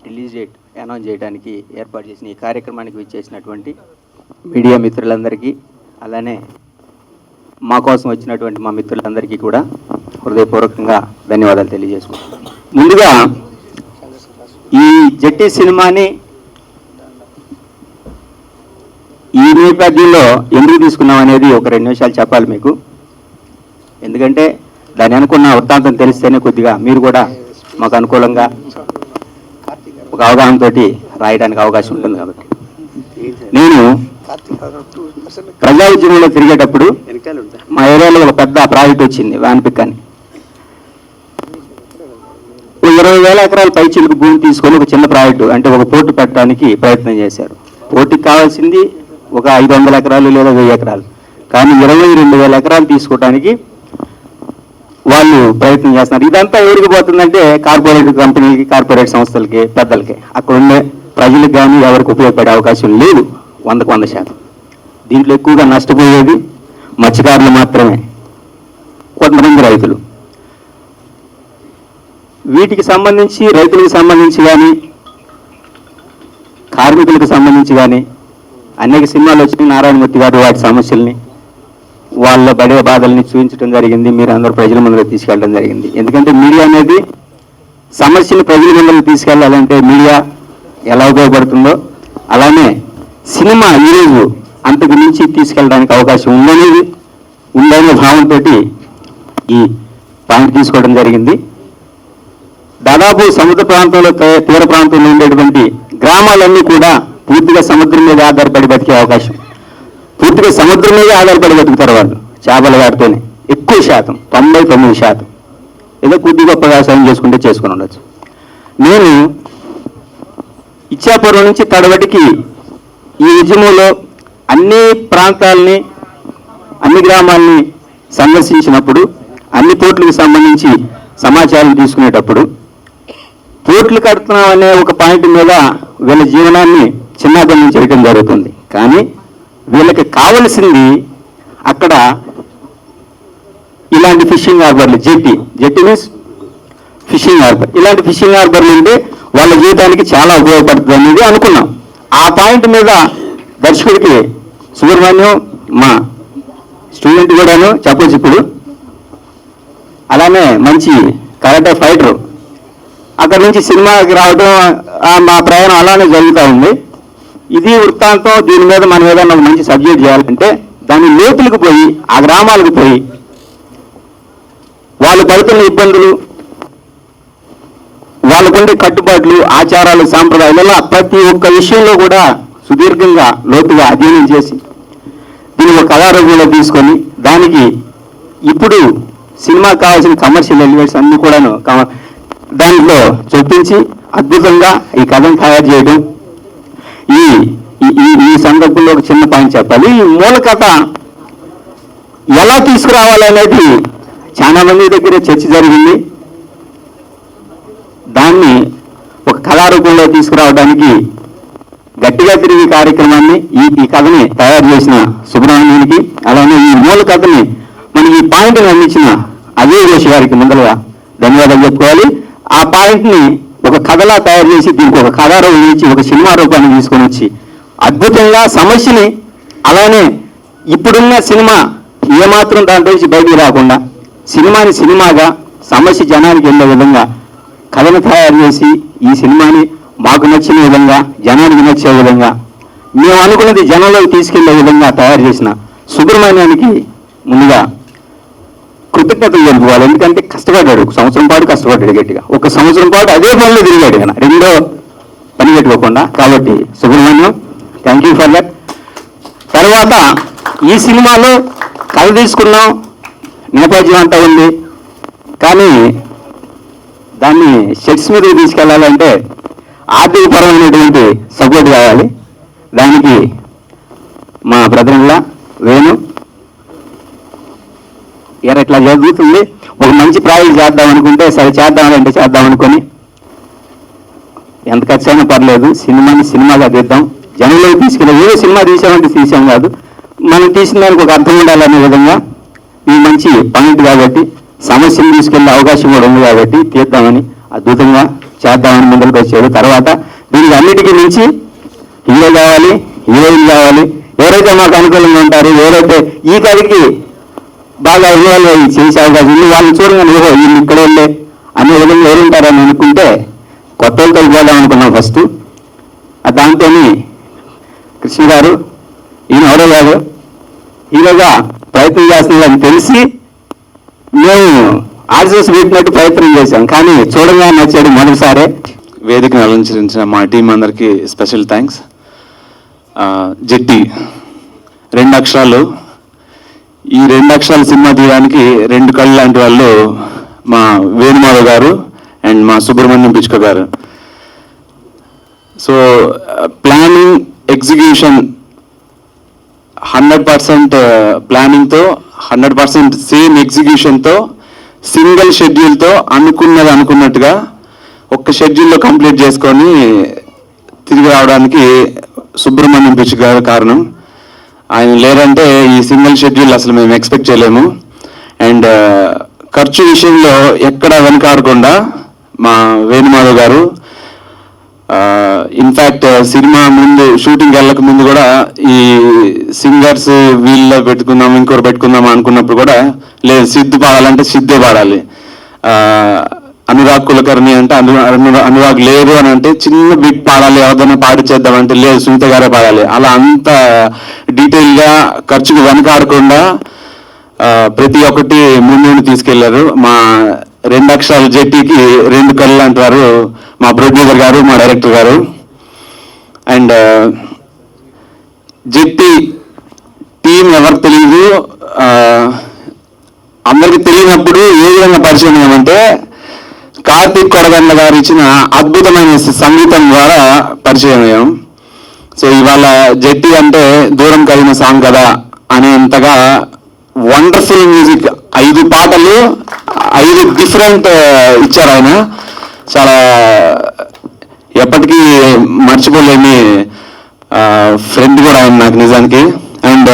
Release date announce చేయడానికి ఏర్పాటు చేసిన ఈ కార్యక్రమానికి విచ్చేసినటువంటి మీడియా మిత్రులందరికీ, అలానే మా కోసం వచ్చినటువంటి మా మిత్రులందరికీ కూడా హృదయపూర్వకంగా ధన్యవాదాలు తెలియజేసుకుంటున్నాను. ముందుగా ఈ జట్టి సినిమాని ఈ నేపథ్యంలో ఎందుకు తీసుకున్నాం అనేది ఒక 2 నిమిషాలు చెప్పాలి మీకు. ఎందుకంటే దాని అనుకున్న వృత్తాంతం తెలిస్తేనే కొద్దిగా మీరు కూడా మాకు అనుకూలంగా ఒక అవగాహనతో రాయడానికి అవకాశం ఉంటుంది. కాబట్టి నేను ప్రజా ఉద్యమంలో తిరిగేటప్పుడు మా ఏరియాలో ఒక పెద్ద ప్రాజెక్ట్ వచ్చింది, వ్యాన్పిక్ అని. 20,000 ఎకరాల పైచిలుకు భూమి తీసుకొని ఒక చిన్న ప్రాజెక్టు, అంటే ఒక పోర్టు పెట్టడానికి ప్రయత్నం చేశారు. పోర్టుకి కావాల్సింది ఒక 500 ఎకరాలు లేదా 1000 ఎకరాలు, కానీ 22,000 ఎకరాలు తీసుకోవడానికి వాళ్ళు ప్రయత్నం చేస్తున్నారు. ఇదంతా ఎవరికి పోతుందంటే కార్పొరేట్ కంపెనీలకి, కార్పొరేట్ సంస్థలకి, పెద్దలకి. అక్కడ ఉండే ప్రజలకు కానీ ఎవరికి ఉపయోగపడే అవకాశం లేదు 100%. దీంట్లో ఎక్కువగా నష్టపోయేది మత్స్యకారులు మాత్రమే, కొంతమంది రైతులు. వీటికి సంబంధించి రైతులకు సంబంధించి కానీ కార్మికులకు సంబంధించి కానీ అనేక సినిమాలు వచ్చినాయి. నారాయణమూర్తి గారు వాటి సమస్యల్ని, వాళ్ళ పడే బాధల్ని చూపించడం జరిగింది. మీరు అందరూ ప్రజల ముందుకు తీసుకెళ్ళడం జరిగింది. ఎందుకంటే మీడియా అనేది సమస్యను ప్రజల ముందుకు తీసుకెళ్లాలంటే మీడియా ఎలా ఉపయోగపడుతుందో అలానే సినిమా ఈరోజు అంతకు మించి తీసుకెళ్ళడానికి అవకాశం ఉందనే భావంతో ఈ పాయింట్ తీసుకోవడం జరిగింది. దాదాపు సముద్ర ప్రాంతంలో, తీర ప్రాంతంలో ఉండేటువంటి గ్రామాలన్నీ కూడా పూర్తిగా సముద్రం మీద ఆధారపడి బతికే అవకాశం, పూర్తిగా సముద్రం మీద ఆధారపడి బతుకుతారు వాళ్ళు. చేపల వాటితోనే ఎక్కువ శాతం, 99%. ఏదో కొద్ది గొప్ప వ్యవసాయం చేసుకుని ఉండొచ్చు. నేను ఇచ్చాపురం నుంచి తడవటికి ఈ ఉద్యమంలో అన్ని ప్రాంతాలని, అన్ని గ్రామాలని సందర్శించినప్పుడు, అన్ని పోర్టులకు సంబంధించి సమాచారం తీసుకునేటప్పుడు, పోర్టులు కడుతున్నాం అనే ఒక పాయింట్ మీద వీళ్ళ జీవనాన్ని చిన్నాభిన్నం చేయడం జరుగుతుంది. కానీ వీళ్ళకి కావలసింది అక్కడ ఇలాంటి ఫిషింగ్ హార్బర్లు, జెట్టి మీన్స్ ఫిషింగ్ హార్బర్. ఇలాంటి ఫిషింగ్ హార్బర్లు ఉంటే వాళ్ళ జీవితానికి చాలా ఉపయోగపడుతుంది అనేది అనుకున్నాం. ఆ పాయింట్ మీద దర్శకుడికి సుబ్రహ్మణ్యం, మా స్టూడెంట్ కూడాను చెప్పొచ్చు ఇప్పుడు, అలానే మంచి కరాటే ఫైటరు, అక్కడి నుంచి సినిమాకి రావడం, మా ప్రయాణం అలానే జరుగుతూ ఉంది. ఇది వృత్తాంతం. దీని మీద మనం ఏదైనా మంచి సబ్జెక్ట్ చేయాలంటే దాని లోతులకు పోయి, ఆ గ్రామాలకు పోయి, వాళ్ళు పడుతున్న ఇబ్బందులు, వాళ్ళకుండే కట్టుబాట్లు, ఆచారాలు, సాంప్రదాయాలు, ఇలా ప్రతి ఒక్క విషయంలో కూడా సుదీర్ఘంగా లోతుగా అధ్యయనం చేసి దీన్ని ఒక కళారూపంలో తీసుకొని దానికి ఇప్పుడు సినిమాకి కావాల్సిన కమర్షియల్ ఎలిమెంట్స్ అన్ని కూడాను దాంట్లో చొప్పించి అద్భుతంగా ఈ కథను తయారు చేయడం. ఈ సందర్భంలో ఒక చిన్న పాయింట్ చెప్పాలి. ఈ మూల కథ ఎలా తీసుకురావాలనేది చాలా మంది దగ్గర చర్చ జరిగింది. దాన్ని ఒక కళారూపంలో తీసుకురావడానికి గట్టిగా తిరిగి కార్యక్రమాన్ని, ఈ కథని తయారు చేసిన సుబ్రహ్మణ్యానికి, అలానే ఈ మూల కథని మనకి ఈ పాయింట్ని అందించిన అజయ్ ఘోష్ గారికి ముందరగా ధన్యవాదాలు చెప్పుకోవాలి. ఆ పాయింట్ని ఒక కథలా తయారు చేసి దీనికి ఒక కథారూపం ఇచ్చి ఒక సినిమా రూపాన్ని తీసుకొని వచ్చి అద్భుతంగా సమస్యని, అలానే ఇప్పుడున్న సినిమా ఏమాత్రం దాంట్లో నుంచి బయటికి రాకుండా సినిమాని సినిమాగా, సమస్య జనానికి వెళ్ళే విధంగా కథను తయారు చేసి ఈ సినిమాని మాకు నచ్చిన విధంగా, జనానికి నచ్చే విధంగా, మేము అనుకున్నది జనంలోకి తీసుకెళ్లే విధంగా తయారు చేసిన సుబ్రహ్మణ్యానికి ముందుగా కృతజ్ఞతలు తెలుపుకోవాలి. ఎందుకంటే కష్టపడ్డాడు, 1 సంవత్సరం పాటు కష్టపడ్డాడు గట్టిగా. 1 సంవత్సరం పాటు అదే పనిలో తిరిగాడు కదా, రెండో పని పెట్టుకోకుండా. కాబట్టి Subrahmanyam, thank you for that. తర్వాత ఈ సినిమాలో కథ తీసుకున్నాం, నేపథ్యం అంతా ఉంది, కానీ దాన్ని సెట్స్ మీద తీసుకెళ్లాలంటే ఆర్థికపరమైనటువంటి సపోర్ట్ కావాలి. దానికి మా బ్రదర్లా వేణు ఇట్లా జరుగుతుంది. ఒక మంచి ప్రాజెక్ట్ చేద్దాం అనుకుంటే సరే చేద్దాం అనుకొని ఎంత ఖర్చు అయినా పర్లేదు, సినిమాని సినిమాగా తీద్దాం, జనంలోకి తీసుకెళ్ళాం. ఏదో సినిమా తీసామంటే తీసాం కాదు, మనం తీసిన దానికి ఒక అర్థం ఉండాలనే విధంగా ఇది మంచి పాయింట్ కాబట్టి, సమస్యను తీసుకెళ్లే అవకాశం కూడా ఉంది కాబట్టి తీద్దామని అద్భుతంగా చేద్దామని ముందుకు వచ్చాడు. తర్వాత దీనికి అన్నిటికీ మించి హీరో కావాలి, హీరోయిన్ కావాలి, ఎవరైతే మాకు అనుకూలంగా ఉంటారు, ఎవరైతే ఈ కథకి బాగా ఇన్వాల్వ్ అయ్యి చేసే అవకాశం ఉంది, వాళ్ళని చూడగానే ఏదో వీళ్ళు ఇక్కడ వెళ్ళే అనే విధంగా ఎవరుంటారని అనుకుంటే కొత్త వాళ్ళతో పోదాం అనుకున్నాం ఫస్ట్. దాంతో కృష్ణ గారు ఈయన ఎవరో కాదు, హీరోగా ప్రయత్నం చేస్తున్నారని తెలిసి మేము ఆర్జెస్ పెట్టినట్టు ప్రయత్నం చేశాం, కానీ చూడగా నచ్చాడు మొదటిసారే. వేదికను అలంకరించిన మా టీం అందరికీ స్పెషల్ థ్యాంక్స్. జెట్టి 2 అక్షరాలు, ఈ 2 అక్షరాల సినిమా తీయడానికి 2 కళ్ళు లాంటి వాళ్ళు మా వేణుమాధవ్ గారు అండ్ మా సుబ్రహ్మణ్యం పిచ్చుక గారు. సో ప్లానింగ్, ఎగ్జిక్యూషన్ 100% ప్లానింగ్తో, 100% సేమ్ ఎగ్జిక్యూషన్తో, సింగిల్ షెడ్యూల్తో అనుకున్నది అనుకున్నట్టుగా ఒక్క షెడ్యూల్లో కంప్లీట్ చేసుకొని తిరిగి రావడానికి సుబ్రహ్మణ్యం పిచ్చుక గారు కారణం. ఆయన లేదంటే ఈ సింగిల్ షెడ్యూల్ అసలు మేము ఎక్స్పెక్ట్ చేయలేము. అండ్ ఖర్చు విషయంలో ఎక్కడ వెనకాడకుండా మా వేణుమాధవ్ గారు, ఇన్ఫ్యాక్ట్ సినిమా ముందు షూటింగ్ వెళ్ళక ముందు కూడా ఈ సింగర్స్ వీళ్ళలో పెట్టుకుందాం, ఇంకోరు పెట్టుకుందాం అనుకున్నప్పుడు కూడా లేదు, సిద్ధు పాడాలంటే సిద్ధే పాడాలి, అనురాగ్ కులకర్ణి అంటే అనురాగ్ లేదు అని అంటే చిన్న బిట్ పాడాలి, ఎవరిదైనా పాడి చేద్దామంటే లేదు, సునీత గారే పాడాలి. అలా అంత డీటెయిల్గా ఖర్చుకు వెనకాడకుండా ప్రతి ఒక్కటి ముందు తీసుకెళ్లారు. మా 2 అక్షరాల జెట్టీకి 2 కళ్ళు అంటారు మా ప్రొడ్యూసర్ గారు, మా డైరెక్టర్ గారు. అండ్ జెట్టి టీం ఎవరికి తెలియదు, అందరికి తెలియనప్పుడు ఏ విధంగా పరిచయం ఏమంటే కార్తీక్ కొడగండ్ల గారు ఇచ్చిన అద్భుతమైన సంగీతం ద్వారా పరిచయం అయ్యాం. సో ఇవాళ జెట్టి అంటే దూరం కలిగిన సాంగ్ కదా అనేంతగా వండర్ఫుల్ మ్యూజిక్, 5 పాటలు 5 డిఫరెంట్ ఇచ్చారు ఆయన. చాలా ఎప్పటికీ మర్చిపోలేని ఫ్రెండ్ కూడా ఆయన నాకు నిజానికి. అండ్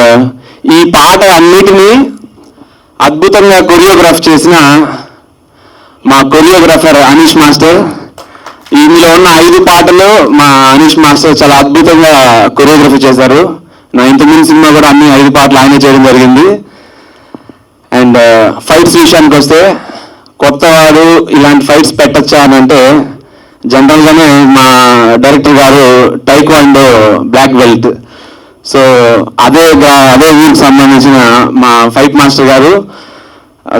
ఈ పాట అన్నిటినీ అద్భుతంగా కొరియోగ్రాఫ్ చేసిన మా కొరియోగ్రాఫర్ అనీష్ మాస్టర్. ఇందులో ఉన్న 5 పాటలు మా అనీష్ మాస్టర్ చాలా అద్భుతంగా కొరియోగ్రఫీ చేశారు. నా ఇంతకుముందు సినిమా కూడా అన్ని 5 పాటలు ఆయనే చేయడం జరిగింది. అండ్ ఫైట్స్ విషయానికి వస్తే కొత్తవాడు ఇలాంటి ఫైట్స్ పెట్టచ్చా అని అంటే జనరల్గానే మా డైరెక్టర్ గారు టైక్వాండో బ్లాక్ బెల్ట్, సో అదే ఊరికి సంబంధించిన మా ఫైట్ మాస్టర్ గారు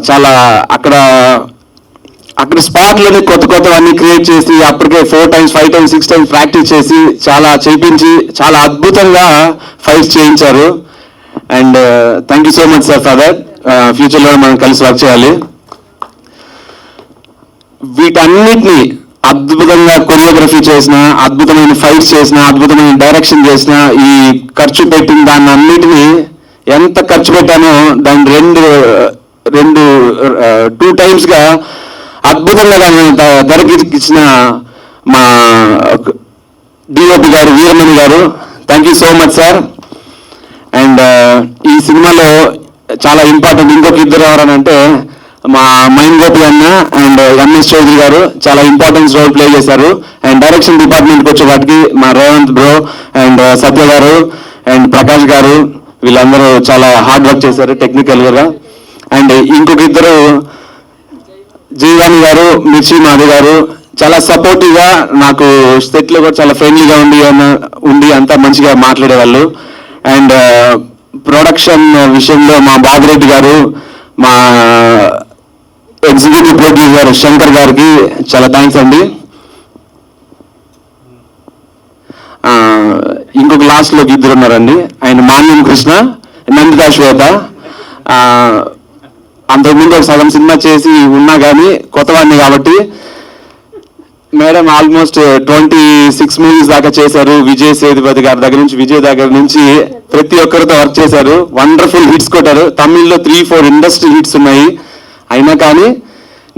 చాలా అక్కడ స్పాట్లోనే కొత్తవన్నీ క్రియేట్ చేసి అప్పటికే 4 times 5 times 6 times ప్రాక్టీస్ చేసి చాలా చేయించి చాలా అద్భుతంగా ఫైట్స్ చేయించారు. And thank you so much sir for that. ఫ్యూచర్లో మనం కలిసి వర్క్ చేయాలి. వీటన్నిటినీ అద్భుతంగా కొరియోగ్రఫీ చేసిన, అద్భుతమైన ఫైట్స్ చేసిన, అద్భుతమైన డైరెక్షన్ చేసిన, ఈ ఖర్చు పెట్టిన దాన్ని అన్నిటినీ ఎంత ఖర్చు పెట్టానో దాన్ని 2 times అద్భుతంగా దాన్ని తెరకెక్కించిన మా డిఓపి గారు వీరమణి గారు, thank you so much sir. And ఈ సినిమాలో చాలా ఇంపార్టెంట్ ఇంకొక 2 ఎవరనంటే మా మైన్ గోపి అన్న అండ్ ఎంఎస్ చౌదరి గారు చాలా ఇంపార్టెన్స్ రోల్ ప్లే చేశారు. అండ్ డైరెక్షన్ డిపార్ట్మెంట్కి వచ్చే వాటికి మా రేవంత్ బ్రో అండ్ సత్య గారు అండ్ ప్రకాష్ గారు, వీళ్ళందరూ చాలా హార్డ్ వర్క్ చేశారు టెక్నికల్గా. అండ్ ఇంకొక 2 జీవాని గారు, మిర్చి మాధవ్ గారు చాలా సపోర్టివ్గా నాకు సెట్లో కూడా చాలా ఫ్రెండ్లీగా ఉండి అంతా మంచిగా మాట్లాడేవాళ్ళు. అండ్ ప్రొడక్షన్ విషయంలో మా బాబురెడ్డి గారు, మా ఎగ్జిక్యూటివ్ ప్రొడ్యూసర్ శంకర్ గారికి చాలా థ్యాంక్స్ అండి. ఇంకొక లాస్ట్లో 2 ఉన్నారండి, ఆయన మాన్యం కృష్ణ, నందితా శ్వేత. అంతకుముందు ఒక సగం సినిమా చేసి ఉన్నా కానీ కొత్తవాడిని కాబట్టి మేడం ఆల్మోస్ట్ 26 మూవీస్ దాకా చేశారు. విజయ్ సేతుపతి గారి దగ్గర నుంచి, విజయ్ దగ్గర నుంచి ప్రతి ఒక్కరితో వర్క్ చేశారు. వండర్ఫుల్ హిట్స్ కొట్టారు. తమిళ్లో 3-4 ఇండస్ట్రీ హిట్స్ ఉన్నాయి. అయినా కానీ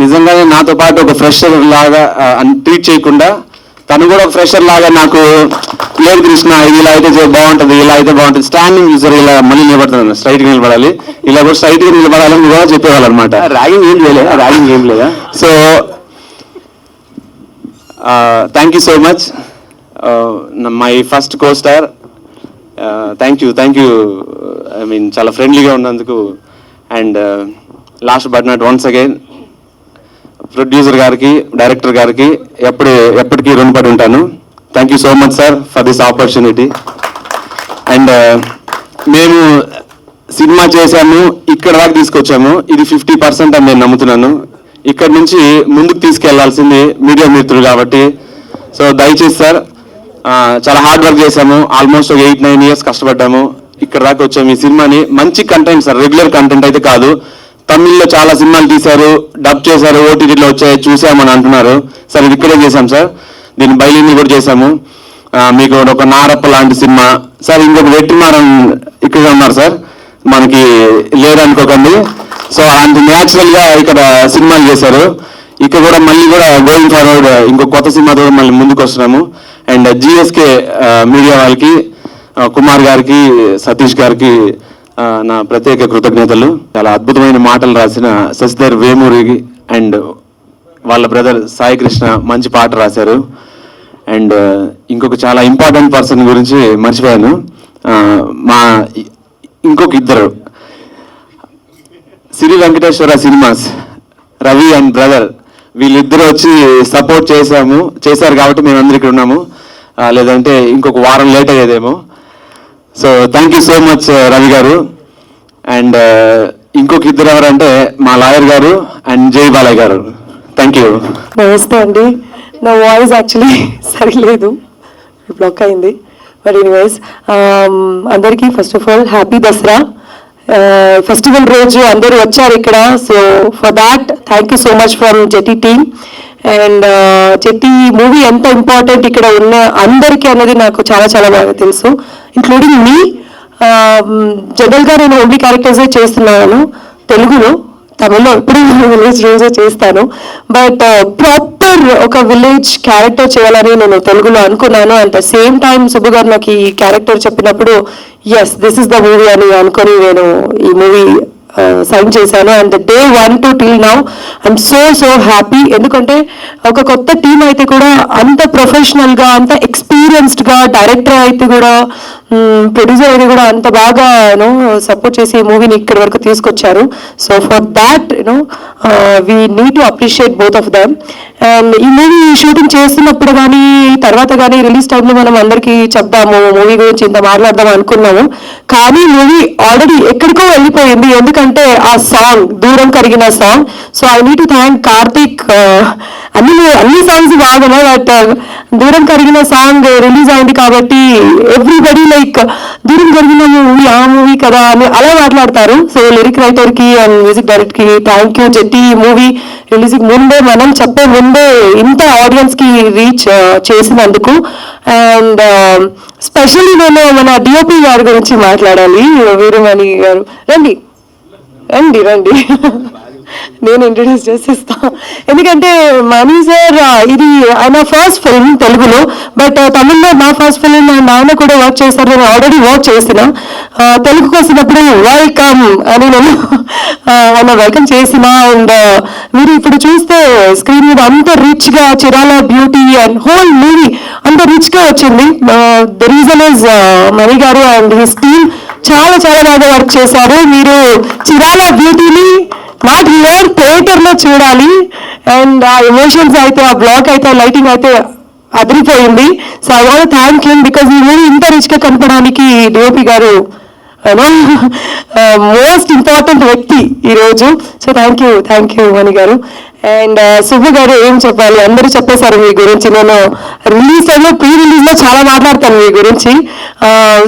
నిజంగానే నాతో పాటు ఒక ఫ్రెషర్ లాగా ట్రీట్ చేయకుండా తను కూడా ఒక ఫ్రెషర్ లాగా నాకు లేదు కృష్ణ ఇది ఇలా అయితే బాగుంటుంది, ఇలా అయితే బాగుంటుంది, స్టాండింగ్ చూసారు, ఇలా మళ్ళీ నిలబడుతున్నాను, స్ట్రైట్గా నిలబడాలి, ఇలా కూడా స్ట్రైట్గా నిలబడాలని కూడా చెప్పేవాళ్ళు అనమాట. ర్యాగింగ్ ఏం లేదా? ర్యాగింగ్ ఏం లేదా? So thank you so much my first co star. Thank you I mean చాలా ఫ్రెండ్లీగా ఉన్నందుకు. And last but not once again producer గారికి, డైరెక్టర్ గారికి ఎప్పటికీ రుణపడి ఉంటాను. Thank you so much sir for this opportunity. And మేము సినిమా చేశాము, ఇక్కడ దాకా తీసుకొచ్చాము, ఇది 50% అని నేను నమ్ముతున్నాను. ఇక్కడ నుంచి ముందుకు తీసుకెళ్లాల్సింది మీడియా మిత్రులు కాబట్టి. సో దయచేసి సార్, చాలా హార్డ్ వర్క్ చేశాము, ఆల్మోస్ట్ ఒక 8-9 years కష్టపడ్డాము, ఇక్కడ దాకా వచ్చాము. ఈ సినిమాని మంచి కంటెంట్ సార్, రెగ్యులర్ కంటెంట్ అయితే కాదు. తమిళ్లో చాలా సినిమాలు తీశారు, డబ్ చేశారు, ఓటీటీలో వచ్చాయి, చూసామని అంటున్నారు సార్. ఇది ఇక్కడే చేశాం సార్, దీన్ని బయలుని కూడా చేశాము. మీకు ఒక నారప్ప లాంటి సినిమా సార్, ఇంకొక వెట్టిమారం ఇక్కడే ఉన్నారు సార్, మనకి లేదనుకోకండి. సో అంత న్యాచురల్గా ఇక్కడ సినిమాలు చేశారు. ఇక్కడ కూడా మళ్ళీ కూడా గోయింగ్ ఫార్వర్డ్ ఇంకో కొత్త సినిమాతో మళ్ళీ ముందుకు వస్తున్నాము. అండ్ జిఎస్కే మీడియా వాళ్ళకి, కుమార్ గారికి, సతీష్ గారికి నా ప్రత్యేక కృతజ్ఞతలు. చాలా అద్భుతమైన మాటలు రాసిన శశిధర్ వేమూరికి అండ్ వాళ్ళ బ్రదర్ సాయి కృష్ణ మంచి పాట రాశారు. అండ్ ఇంకొక చాలా ఇంపార్టెంట్ పర్సన్ గురించి మర్చిపోయాను, మా ఇంకొక ఇద్దరు Sri Venkateswara cinemas Ravi and brother, వీళ్ళిద్దరూ వచ్చి సపోర్ట్ చేశారు కాబట్టి మేము అందరు ఇక్కడ ఉన్నాము. లేదంటే ఇంకొక వారం లేట్ అయ్యేదేమో. So thank you so much Ravi గారు. అండ్ ఇంకొక ఇద్దరు ఎవరంటే మా లాయర్ గారు అండ్ జై బాలయ్య గారు. Thank you. నమస్తే అండి, నా వాయిస్ యాక్చువల్లీ సరిలేదు, బ్లాక్ అయింది. బట్ ఎనీవేస్ అందరికీ first of all happy Dasara. Festival రోజు అందరూ వచ్చారు ఇక్కడ, so for that thank you so much from Jetty team. And Jetty movie ఎంత ఇంపార్టెంట్ ఇక్కడ ఉన్న అందరికీ అన్నది నాకు చాలా చాలా బాగా తెలుసు, ఇంక్లూడింగ్ మీ. జనరల్గా నేను ఓన్లీ క్యారెక్టర్సే చేస్తున్నాను తెలుగులో, తమిళ్లో ఎప్పుడు విలేజ్ రోజే చేస్తాను. బట్ ప్రాపర్ ఒక విలేజ్ క్యారెక్టర్ చేయాలని నేను తెలుగులో అనుకున్నాను. At the same time Subbu garu నాకు ఈ క్యారెక్టర్ చెప్పినప్పుడు yes this is the movie అని అనుకొని నేను ఈ మూవీ సైన్ చేశాను. And day 1 to till now I'm so happy. ఎందుకంటే ఒక కొత్త టీం అయితే కూడా అంత ప్రొఫెషనల్గా, అంత ఎక్స్పీరియన్స్డ్గా, డైరెక్టర్ అయితే కూడా, ప్రొడ్యూసర్ అయితే కూడా అంత బాగా సపోర్ట్ చేసి ఈ మూవీని ఇక్కడి వరకు తీసుకొచ్చారు. So for that we need to appreciate both of them. And ఈ మూవీ షూటింగ్ చేస్తున్నప్పుడు కానీ తర్వాత కానీ రిలీజ్ టైంలో మనం అందరికీ చెప్దాము మూవీ గురించి ఇంత మాట్లాడదాం అనుకున్నాము, కానీ మూవీ ఆల్రెడీ ఎక్కడికో వెళ్ళిపోయింది. ఎందుకంటే ఆ సాంగ్ దూరం కరిగిన song. So I need to thank Karthik. అన్ని సాంగ్స్ బాగున్నాయి, బట్ దూరం కరిగిన సాంగ్ రిలీజ్ అయింది కాబట్టి ఎవ్రీబడి లైక్ దూరం కరిగిన మూవీ ఆ మూవీ కదా అని అలా మాట్లాడతారు. సో లిరిక్ రైటర్కి అండ్ మ్యూజిక్ డైరెక్టర్కి థ్యాంక్ యూ. జెట్టి మూవీ రిలీజ్కి ముందే, మనం చెప్పే ముందే ఇంత ఆడియన్స్కి రీచ్ చేసినందుకు. అండ్ స్పెషల్లీ నేను మన డిఓపి గారి గురించి మాట్లాడాలి. వీరమణి గారు రండి రండి రండి నేను ఇంట్రడ్యూస్ చేసేస్తా. ఎందుకంటే మణి సార్ ఇది ఆయన ఫస్ట్ ఫిల్మ్ తెలుగులో, బట్ తమిళ్లో నా ఫస్ట్ ఫిల్మ్ అండ్ ఆయన కూడా వర్క్ చేశారు. నేను ఆల్రెడీ వర్క్ చేసిన తెలుగుకి వచ్చినప్పుడు వెల్కమ్ అని నేను ఆయన వెల్కమ్ చేసిన. అండ్ మీరు ఇప్పుడు చూస్తే స్క్రీన్ మీద అంత రిచ్గా Chirala beauty and whole movie అంత రిచ్గా వచ్చింది. ద రీజన్ ఇస్ మణి గారు అండ్ హిస్ టీమ్ చాలా చాలా బాగా వర్క్ చేశారు. మీరు చిరాల బ్యూటీని నాట్ హియర్ థియేటర్లో చూడాలి. అండ్ ఆ ఎమోషన్స్ అయితే, ఆ బ్లాక్ అయితే, లైటింగ్ అయితే అదిరిపోయింది. So I want thank you because ఈ మూవీ ఇంత రిచ్గా కనపడానికి డిఓపి గారు మోస్ట్ ఇంపార్టెంట్ వ్యక్తి ఈరోజు. సో థ్యాంక్ యూ మణి గారు. అండ్ సుబ్బు గారు ఏం చెప్పాలి, అందరూ చెప్పేశారు మీ గురించి. నేను రిలీజ్ టైంలో ప్రీ రిలీజ్లో చాలా మాట్లాడతాను మీ గురించి.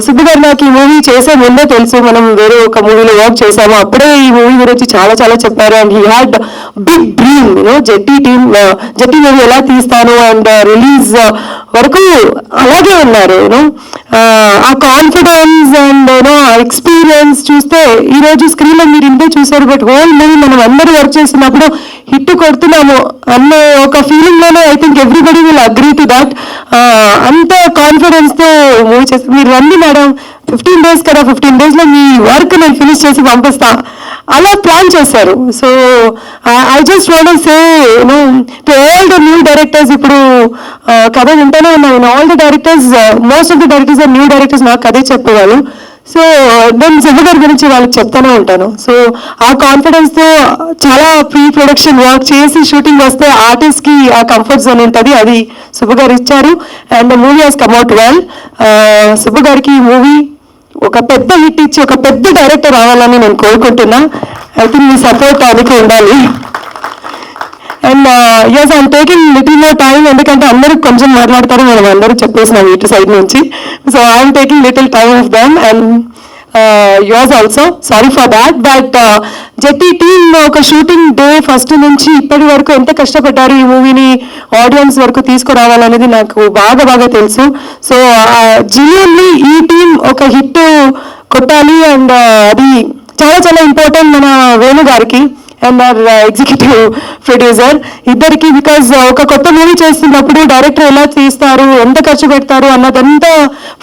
సుబ్బు గారు నాకు ఈ మూవీ చేసే ముందే తెలుసు, మనం వేరే ఒక మూవీలో వర్క్ చేసాము, అప్పుడే ఈ మూవీ గురించి చాలా చాలా చెప్పారు. And he had big dream Jetty movie ఎలా తీస్తాను అండ్ రిలీజ్ వరకు అలాగే ఉన్నారు. ఆ కాన్ఫిడెన్స్ అండ్ ఆ ఎక్స్పీరియన్స్ చూస్తే ఈ రోజు స్క్రీన్ లో మీరు ఇంతే చూసారు, బట్ హోల్ మూవీ మనం అందరూ వర్క్ చేసినప్పుడు హిట్ కొడుతున్నాము అన్న ఒక ఫీలింగ్ లోనే I think everybody will agree to that. అంత కాన్ఫిడెన్స్ తో మూవీ చేస్తారు. మీరు రండి మేడం, 15 days కదా, 15 days లో మీ వర్క్ నేను ఫినిష్ చేసి పంపిస్తా అలా ప్లాన్ చేశారు. So I just want say you know to all the new directors, ఇప్పుడు కథ వింటూనే ఉన్నాను, all the directors, most of the directors are new directors, నాకు కథే చెప్పేవాళ్ళు. సో నేను శివ గారి గురించి వాళ్ళకి చెప్తానే ఉంటాను. సో ఆ కాన్ఫిడెన్స్ తో చాలా ప్రీ ప్రొడక్షన్ వర్క్ చేసి షూటింగ్ వస్తే ఆర్టిస్ట్ కి ఆ కంఫర్ట్ జోన్ ఉంటుంది, అది శుభ గారు ఇచ్చారు. And the movie has come out well. శుభ గారికి ఈ మూవీ ఒక పెద్ద హిట్ ఇచ్చి ఒక పెద్ద డైరెక్టర్ రావాలని నేను కోరుకుంటున్నా. ఐ థింక్ మీ సపోర్ట్ అందుకే ఉండాలి. And yes I'm taking little more time, ఎందుకంటే అందరూ కొంచెం మాట్లాడతారు, మనం అందరూ చెప్పేసినాం ఇటు సైడ్ నుంచి. So I'm taking little time of them and yours also, sorry for that. But Jetty team ఒక షూటింగ్ డే ఫస్ట్ నుంచి ఇప్పటి వరకు ఎంత కష్టపడ్డారు ఈ మూవీని ఆడియన్స్ వరకు తీసుకురావాలనేది నాకు బాగా బాగా తెలుసు. సో జెన్యూన్లీ ఈ టీం ఒక హిట్ కొట్టాలి, అండ్ అది చాలా చాలా ఇంపార్టెంట్ మన వేణు గారికి అండ్ ఆర్ ఎగ్జిక్యూటివ్ ప్రొడ్యూసర్ ఇద్దరికి. బికాజ్ ఒక కొత్త మూవీ చేస్తున్నప్పుడు డైరెక్టర్ ఎలా తీస్తారు, ఎంత ఖర్చు పెడతారు అన్నదంతా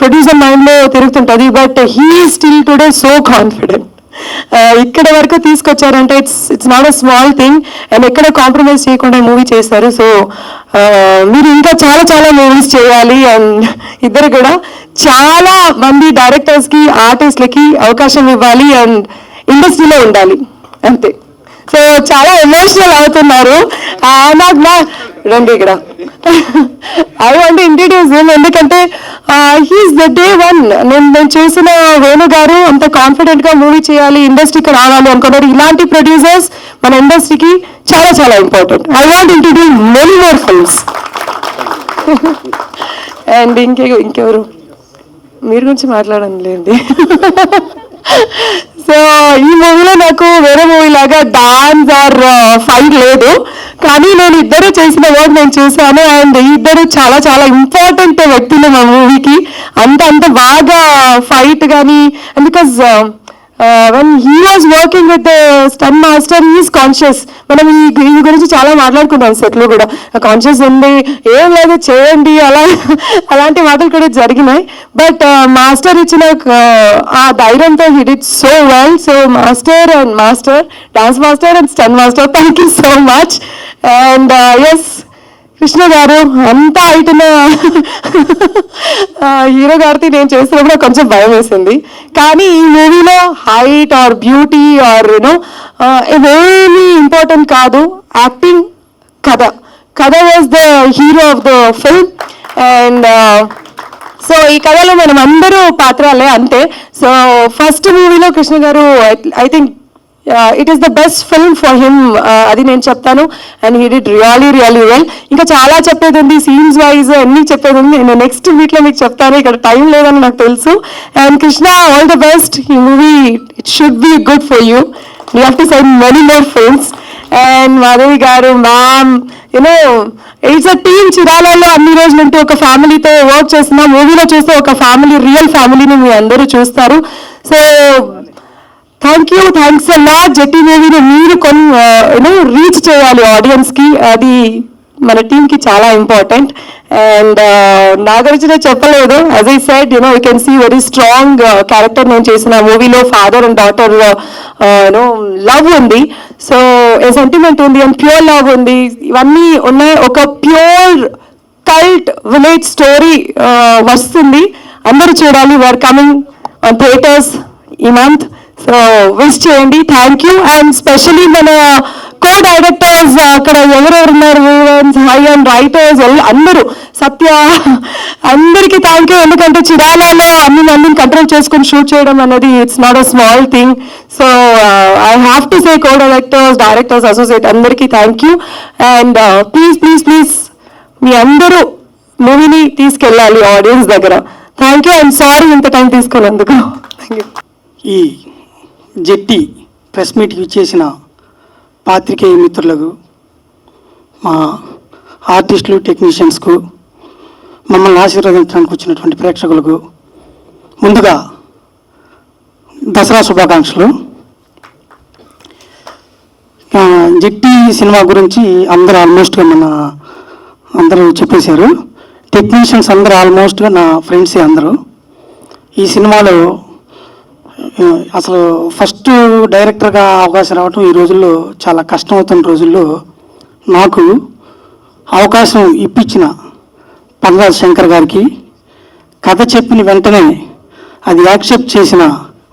ప్రొడ్యూసర్ మైండ్లో తిరుగుతుంటుంది. But he still today so confident. ఇక్కడ వరకు తీసుకొచ్చారంటే it's not a small thing. And ఎక్కడ కాంప్రమైజ్ చేయకుండా మూవీ చేస్తారు. సో మీరు ఇంకా చాలా చాలా మూవీస్ చేయాలి. అండ్ ఇద్దరు కూడా చాలా మంది డైరెక్టర్స్కి, ఆర్టిస్ట్లకి అవకాశం ఇవ్వాలి అండ్ ఇండస్ట్రీలో ఉండాలి, అంతే. సో చాలా ఎమోషనల్ అవుతున్నారు. నాకు రండి ఇక్కడ, ఐ వాంట్ ఇంట్రడ్యూస్ హిమ్, ఎందుకంటే హీస్ ద డే వన్. నేను చూసిన వేణు గారు అంత కాన్ఫిడెంట్ గా మూవీ చేయాలి, ఇండస్ట్రీకి రావాలి అనుకున్నారు. ఇలాంటి ప్రొడ్యూసర్స్ మన ఇండస్ట్రీకి చాలా చాలా important. I want introduce many more films. And ఇంకెవరు మీరు గురించి మాట్లాడండి లేండి. సో ఈ మూవీలో నాకు వేరే మూవీ లాగా డాన్స్ ఆర్ ఫైట్ లేదు, కానీ నేను ఇద్దరు చేసిన వర్క్ నేను చూశాను. అండ్ ఇద్దరు చాలా చాలా ఇంపార్టెంట్ వ్యక్తులు మా మూవీకి. అంత బాగా ఫైట్ కానీ, because when he was working with the stunt master, he is conscious. మనం ఈ గురించి చాలా మాట్లాడుకుంటాం సెట్లో కూడా, కాన్షియస్ ఉంది, ఏం లేదు చేయండి, అలాంటి మాటలు కూడా జరిగినాయి. బట్ మాస్టర్ ఇచ్చిన ఆ ధైర్యంతో he did so well. So master, dance master and stunt master, thank you so much. And yes, Krishna గారు అంతా అయితున్న హీరో గారితో నేను చేసినప్పుడు కొంచెం భయం వేసింది. కానీ ఈ మూవీలో height or beauty or you know ఇవేమీ ఇంపార్టెంట్ కాదు. యాక్టింగ్, కథ was the hero of the film. And so ఈ కథలో మనం అందరూ పాత్రలే, అంతే. సో ఫస్ట్ మూవీలో కృష్ణ గారు I think it is the best film for him, అది నేను చెప్తాను. And he did really well. ఇంకా చాలా చెప్పేది ఉంది, సీన్స్ వైజ్ అన్నీ చెప్పేది ఉంది. నేను నెక్స్ట్ వీక్లో మీకు చెప్తాను, ఇక్కడ టైం లేదని నాకు తెలుసు. And Krishna, all the best. ఈ movie it should be good for you. You have to sign many more films. And Madhavi గారు, ma'am, you know it's a team. చిరాలలో అన్ని రోజులు ఉంటూ ఒక ఫ్యామిలీతో వర్క్ చేస్తున్నా, మూవీలో చూస్తే ఒక ఫ్యామిలీ, రియల్ ఫ్యామిలీని మీ అందరూ చూస్తారు. So thanks a lot. Jetty మూవీని మీరు రీచ్ చేయాలి ఆడియన్స్కి, అది మన టీంకి చాలా ఇంపార్టెంట్. అండ్ నా గురించి నేను చెప్పలేదు, as I said you can see very strong character నేను చేసిన మూవీలో. ఫాదర్ అండ్ డాటర్ లవ్ ఉంది, సో సెంటిమెంట్ ఉంది, అండ్ ప్యూర్ లవ్ ఉంది, ఇవన్నీ ఉన్నాయి. ఒక ప్యూర్ కల్ట్ విలేజ్ స్టోరీ వస్తుంది, అందరూ చూడాలి. వీఆర్ కమింగ్ ఆన్ థియేటర్స్ ఈ మంత్. సో విష్ చేయండి. Thank you. అండ్ స్పెషలీ మన కో డైరెక్టర్స్ అక్కడ ఎవరెవరు ఉన్నారు, హై అండ్ రైటర్స్ అందరూ, సత్య, అందరికీ థ్యాంక్ యూ. ఎందుకంటే చిరాలలో అన్ని మందిని కంట్రోల్ చేసుకొని షూట్ చేయడం అనేది it's not a small thing. So I have to say co directors associate అందరికీ థ్యాంక్ యూ. అండ్ ప్లీజ్ మీ అందరూ మూవీని తీసుకెళ్ళాలి ఆడియన్స్ దగ్గర. Thank you. అండ్ సారీ ఇంత టైం తీసుకున్నందుకు. Thank you. ఈ జెట్టి ప్రెస్ మీట్కి ఇచ్చేసిన పాత్రికేయ మిత్రులకు, మా ఆర్టిస్టులు, టెక్నీషియన్స్కు, మమ్మల్ని ఆశీర్వదించడానికి వచ్చినటువంటి ప్రేక్షకులకు ముందుగా దసరా శుభాకాంక్షలు. జెట్టి సినిమా గురించి అందరూ ఆల్మోస్ట్గా అందరూ చెప్పేశారు. టెక్నీషియన్స్ అందరూ ఆల్మోస్ట్గా నా ఫ్రెండ్సే అందరూ. ఈ సినిమాలో అసలు ఫస్ట్ డైరెక్టర్గా అవకాశం రావటం ఈ రోజుల్లో చాలా కష్టం అవుతున్న రోజుల్లో నాకు అవకాశం ఇప్పించిన పంగరాజు శంకర్ గారికి, కథ చెప్పిన వెంటనే అది యాక్సెప్ట్ చేసిన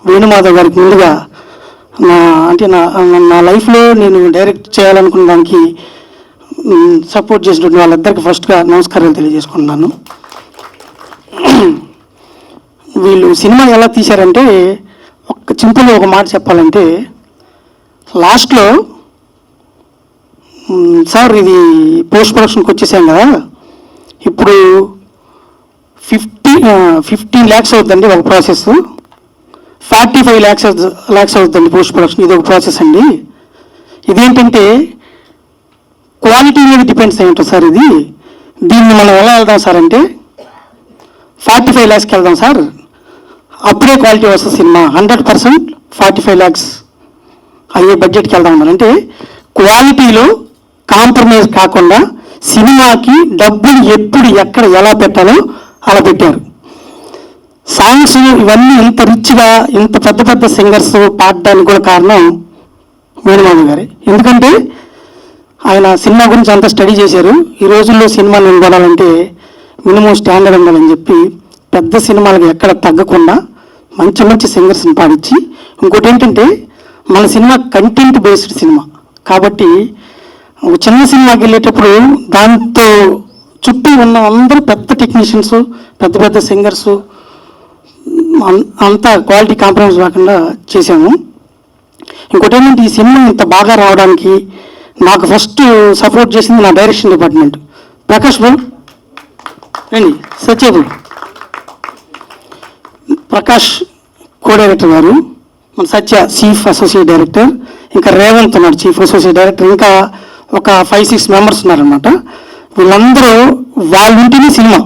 వేణుమాధవ్ గారికి ముందుగా నా లైఫ్లో నేను డైరెక్ట్ చేయాలనుకున్న దానికి సపోర్ట్ చేసినటువంటి వాళ్ళిద్దరికి ఫస్ట్గా నమస్కారాలు తెలియజేసుకుంటున్నాను. వీళ్ళు సినిమా ఎలా తీశారంటే, సింపుల్గా ఒక మాట చెప్పాలంటే, లాస్ట్లో సార్ ఇది పోస్ట్ ప్రొడక్షన్కి వచ్చేసాం కదా, ఇప్పుడు 15 lakhs అవుతుందండి ఒక ప్రాసెస్, 45 lakhs అవుతుందండి పోస్ట్ ప్రొడక్షన్, ఇది ఒక ప్రాసెస్ అండి. ఇదేంటంటే క్వాలిటీ మీద డిపెండ్స్ అయి ఉంటుంది సార్. దీన్ని మనం ఎలా వెళ్దాం సార్ అంటే 45 lakhsకి వెళ్దాం సార్, అప్పుడే క్వాలిటీ వస్తుంది సినిమా. 100% 45 lakhs అయ్యే బడ్జెట్కి వెళ్దాం అన్నారు. అంటే క్వాలిటీలో కాంప్రమైజ్ కాకుండా సినిమాకి డబ్బులు ఎప్పుడు ఎక్కడ ఎలా పెట్టాలో అలా పెట్టారు. సాంగ్స్ ఇవన్నీ ఇంత రిచ్గా ఇంత పెద్ద పెద్ద సింగర్స్ పాడడానికి కూడా కారణం వేణుమాధవ్ గారే. ఎందుకంటే ఆయన సినిమా గురించి అంత స్టడీ చేశారు. ఈ రోజుల్లో సినిమా నిలబడాలంటే మినిమం స్టాండర్డ్ ఉండాలని చెప్పి పెద్ద సినిమాలకు ఎక్కడ తగ్గకుండా మంచి మంచి సింగర్స్ని పాడించి, ఇంకోటి ఏంటంటే మన సినిమా కంటెంట్ బేస్డ్ సినిమా కాబట్టి ఒక చిన్న సినిమాకి వెళ్ళేటప్పుడు దాంతో చుట్టూ ఉన్న అందరూ పెద్ద టెక్నీషియన్స్, పెద్ద పెద్ద సింగర్స్, అంతా క్వాలిటీ కాంప్రమైజ్ కాకుండా చేశాము. ఇంకోటి ఏంటంటే ఈ సినిమా ఇంత బాగా రావడానికి నాకు ఫస్ట్ సపోర్ట్ చేసింది నా డైరెక్షన్ డిపార్ట్మెంట్. ప్రకాష్ బాబు రండి, సత్యబాబు, ప్రకాష్ కో డైరెక్టర్ గారు, మన సత్య చీఫ్ అసోసియేట్ డైరెక్టర్, ఇంకా రేవంత్ ఉన్నాడు చీఫ్ అసోసియేట్ డైరెక్టర్, ఇంకా ఒక 5-6 members ఉన్నారనమాట. వీళ్ళందరూ వాళ్ళ ఇంటిని సినిమా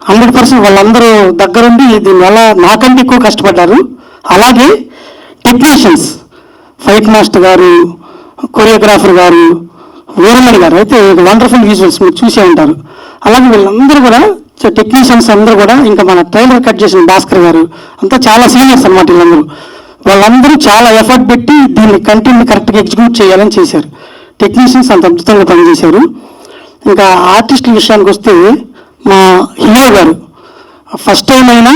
100% వాళ్ళందరూ దగ్గరుండి దీన్ని ఎలా నాకంటే ఎక్కువ కష్టపడ్డారు. అలాగే టెక్నీషియన్స్, ఫైట్ మాస్టర్ గారు, కొరియోగ్రాఫర్ గారు, వీరమణి గారు అయితే వండర్ఫుల్ విజువల్స్ మీరు చూసే ఉంటారు. అలాగే వీళ్ళందరూ కూడా టెక్నీషియన్స్ అందరూ కూడా, ఇంకా మన ట్రైలర్ కట్ చేసిన భాస్కర్ గారు అంతా చాలా సీనియర్స్ అనమాట. వాళ్ళందరూ చాలా ఎఫర్ట్ పెట్టి దీన్ని కంటెంట్ కరెక్ట్గా ఎగ్జిక్యూట్ చేయాలని చేశారు. టెక్నీషియన్స్ అంత అద్భుతంగా పనిచేశారు. ఇంకా ఆర్టిస్టుల విషయానికి వస్తే మా హీరో గారు ఫస్ట్ టైం అయినా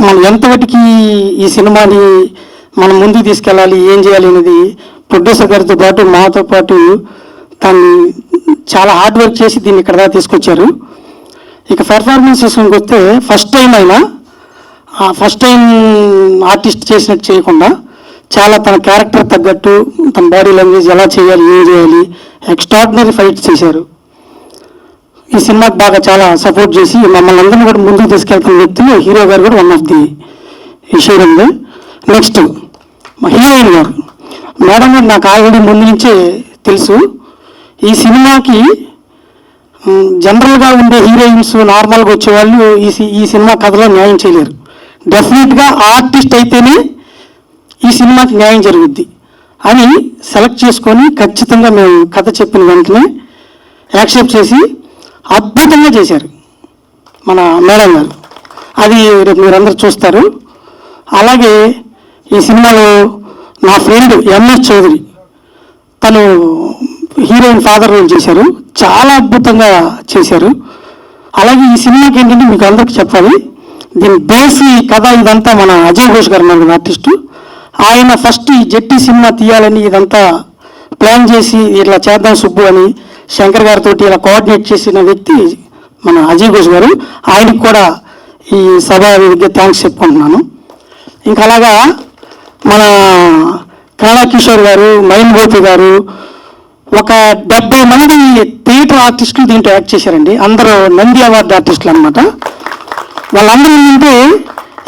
మనం ఎంతవరకు ఈ సినిమాని మనం ముందుకు తీసుకెళ్ళాలి, ఏం చేయాలి అనేది ప్రొడ్యూసర్ గారితో పాటు మాతో పాటు దాన్ని చాలా హార్డ్ వర్క్ చేసి దీన్ని ఇక్కడ దాకా తీసుకొచ్చారు. ఇక పెర్ఫార్మెన్స్ విషయానికి వస్తే ఫస్ట్ టైం ఆర్టిస్ట్ చేసినట్టు చేయకుండా చాలా తన క్యారెక్టర్ తగ్గట్టు తన బాడీ లాంగ్వేజ్ ఎలా చేయాలి, ఏం చేయాలి, ఎక్స్ట్రాడినరీ ఫైట్స్ చేశారు. ఈ సినిమాకి బాగా చాలా సపోర్ట్ చేసి మమ్మల్ని అందరినీ కూడా ముందుకు తీసుకెళ్తున్న వ్యక్తులు హీరో గారు కూడా వన్ ఆఫ్ ది ఇష్యూ ఉంది. నెక్స్ట్ మా హీరోయిన్ గారు, మేడం గారు నాకు ఆల్రెడీ ముందు నుంచే తెలుసు. ఈ సినిమాకి జనరల్గా ఉండే హీరోయిన్స్ నార్మల్గా వచ్చేవాళ్ళు ఈ సినిమా కథలో న్యాయం చేయలేరు. డెఫినెట్గా ఆర్టిస్ట్ అయితేనే ఈ సినిమాకి న్యాయం జరుగుద్ది అని సెలెక్ట్ చేసుకొని ఖచ్చితంగా మేము కథ చెప్పిన వెంటనే యాక్సెప్ట్ చేసి అద్భుతంగా చేశారు మన మేడం గారు. అది రేపు మీరందరూ చూస్తారు. అలాగే ఈ సినిమాలో నా ఫ్రెండ్ ఎంఎస్ చౌదరి, తను హీరోయిన్ ఫాదర్ రోల్ చేశారు, చాలా అద్భుతంగా చేశారు. అలాగే ఈ సినిమాకి ఏంటంటే మీకు అందరికీ చెప్పాలి, దీని బేసి కథ ఇదంతా మన అజయ్ ఘోష్ గారు ఉన్నారు ఆర్టిస్టు. ఆయన ఫస్ట్ ఈ జెట్టి సినిమా తీయాలని ఇదంతా ప్లాన్ చేసి ఇట్లా చేద్దాం సుబ్బు అని శంకర్ గారితో ఇలా కోఆర్డినేట్ చేసిన వ్యక్తి మన అజయ్ ఘోష్ గారు. ఆయనకు కూడా ఈ సభ వేదికగా థ్యాంక్స్ చెప్పుకుంటున్నాను. ఇంకా అలాగా మన కళా కిషోర్ గారు, మైన్ గోపి గారు, ఒక 70 మంది థియేటర్ ఆర్టిస్టులు దీంట్లో యాక్ట్ చేశారండి. అందరూ నంది అవార్డు ఆర్టిస్టులు అనమాట. వాళ్ళందరూ ఏంటంటే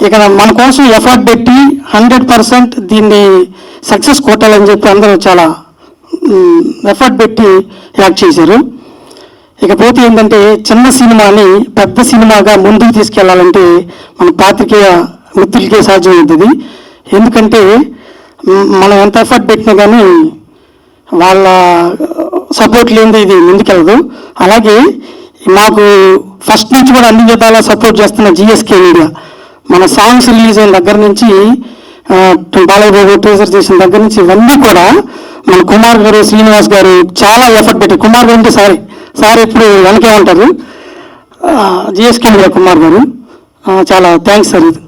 ఇక మన కోసం ఎఫర్ట్ పెట్టి 100% దీన్ని సక్సెస్ కొట్టాలని చెప్పి అందరూ చాలా ఎఫర్ట్ పెట్టి యాక్ట్ చేశారు. ఇకపోతే ఏంటంటే చిన్న సినిమాని పెద్ద సినిమాగా ముందుకు తీసుకెళ్లాలంటే మన పాత్రికేయ మిత్రులకే సాధ్యమవుతుంది. ఎందుకంటే మనం ఎంత ఎఫర్ట్ పెట్టినా కానీ వాళ్ళ సపోర్ట్ లేనిది ఇది ముందుకెళ్ళదు. అలాగే మాకు ఫస్ట్ నుంచి కూడా అన్ని విధాలా సపోర్ట్ చేస్తున్న జిఎస్కే మీడియా, మన సాంగ్స్ రిలీజ్ అయిన దగ్గర నుంచి బాలయ్య టీజర్ చేసిన దగ్గర నుంచి ఇవన్నీ కూడా మన కుమార్ గారు, శ్రీనివాస్ గారు చాలా ఎఫర్ట్ పెట్టారు. కుమార్ గారు అంటే సార్ ఎప్పుడు వెనకే ఉంటారు. జిఎస్కే మీడియా కుమార్ గారు చాలా థ్యాంక్స్ సార్. ఇది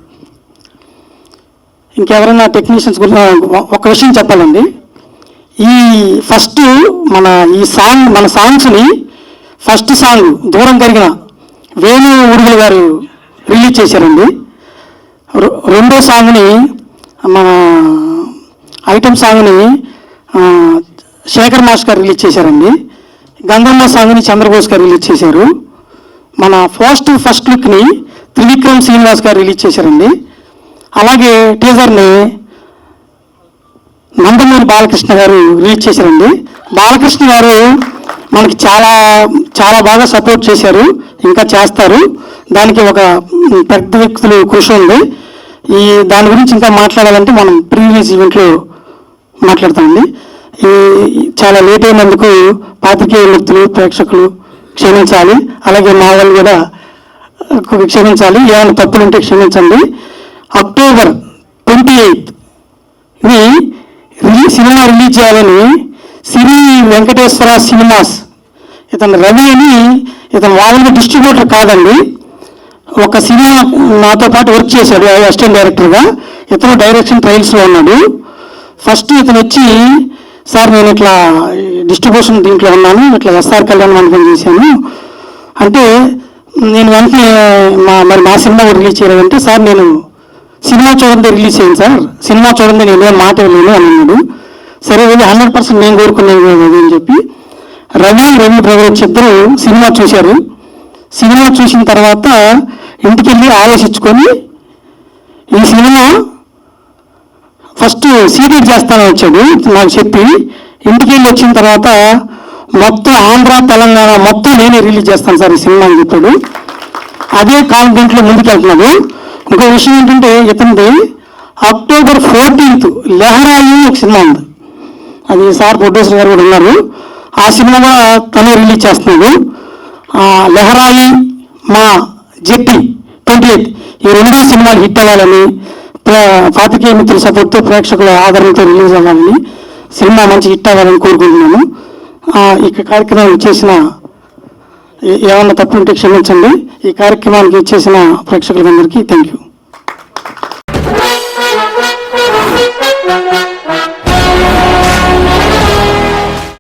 ఇంకెవరైనా టెక్నీషియన్స్ గురించి ఒక విషయం చెప్పాలండి. ఈ ఫస్ట్ మన సాంగ్స్ని ఫస్ట్ సాంగ్ దూరం కలిగిన వేణు ఉడుగుల గారు రిలీజ్ చేశారండి. రెండో సాంగ్ని మన ఐటమ్ సాంగ్ని శేఖర్ మాస్టర్ గారు రిలీజ్ చేశారండి. గంగమ్మ సాంగ్ని చంద్రబోస్ గారు రిలీజ్ చేశారు. మన ఫస్ట్ లుక్ని త్రివిక్రమ్ శ్రీనివాస్ గారు రిలీజ్ చేశారండి. అలాగే టీజర్ని నందమూరి బాలకృష్ణ గారు రిలీజ్ చేశారండి. బాలకృష్ణ గారు మనకి చాలా చాలా బాగా సపోర్ట్ చేశారు, ఇంకా చేస్తారు. దానికి ఒక పెద్ద వ్యక్తులు కృషి ఉంది. దాని గురించి ఇంకా మాట్లాడాలంటే మనం ప్రీవియస్ ఈవెంట్లో మాట్లాడతామండి. చాలా లేట్ అయినందుకు పాత్రికేయ వ్యక్తులు, ప్రేక్షకులు క్షమించాలి. అలాగే మా వాళ్ళు కూడా క్షమించాలి. ఏమైనా తప్పులు ఉంటే క్షమించండి. అక్టోబర్ 28 సినిమా రిలీజ్ చేయాలని శ్రీ వెంకటేశ్వర సినిమాస్, ఇతను రవి అని, ఇతను వాళ్ళకి డిస్ట్రిబ్యూటర్ కాదండి, ఒక సినిమా నాతో పాటు వర్క్ చేశాడు అసిస్టెంట్ డైరెక్టర్గా. ఇతను డైరెక్షన్ ట్రయల్స్లో ఉన్నాడు. ఫస్ట్ ఇతను వచ్చి, సార్ నేను ఇట్లా డిస్ట్రిబ్యూషన్ దీంట్లో ఉన్నాను, ఇట్లా ఎస్ఆర్ కళ్యాణ్ మండపం చేశాను అంటే, నేను వెంటనే మా సినిమా రిలీజ్ చేయాలంటే, సార్ నేను సినిమా చూడండి రిలీజ్ చేయండి సార్, సినిమా చూడండి నేను ఏం మాట వెళ్ళాను అని అన్నాడు. సరే వెళ్ళి 100% నేను కోరుకునేది అని చెప్పి రవి బ్రదర్ వచ్చి ఇద్దరు సినిమా చూశారు. సినిమా చూసిన తర్వాత ఇంటికి వెళ్ళి ఆలోచించుకొని ఈ సినిమా ఫస్ట్ సీరియల్ చేస్తానని వచ్చాడు నాకు చెప్పి. ఇంటికి వెళ్ళి వచ్చిన తర్వాత మొత్తం ఆంధ్ర తెలంగాణ మొత్తం నేనే రిలీజ్ చేస్తాను సార్ ఈ సినిమా అని చెప్పాడు. అదే కాన్ఫిడెంట్లో ముందుకెళ్తున్నాడు. ఇంకో విషయం ఏంటంటే, ఇతనిది అక్టోబర్ 14 లెహరాయి ఒక సినిమా ఉంది, అది సార్ ప్రొడ్యూసర్ గారు కూడా ఉన్నారు. ఆ సినిమా కూడా తనే రిలీజ్ చేస్తున్నాడు. లెహరాయి, మా జెట్టి 28 ఈ రెండు సినిమాలు హిట్ అవ్వాలని, పాత్రికేయ మిత్రుల సపోర్ట్తో, ప్రేక్షకుల ఆదరణతో రిలీజ్ అవ్వాలని, సినిమా మంచి హిట్ అవ్వాలని కోరుకుంటున్నాను. ఈ కార్యక్రమం చేసిన ఏమన్నా తప్పుంటే క్షమించండి. ఈ కార్యక్రమానికి ఇచ్చేసిన ప్రేక్షకులందరికీ థ్యాంక్ యూ.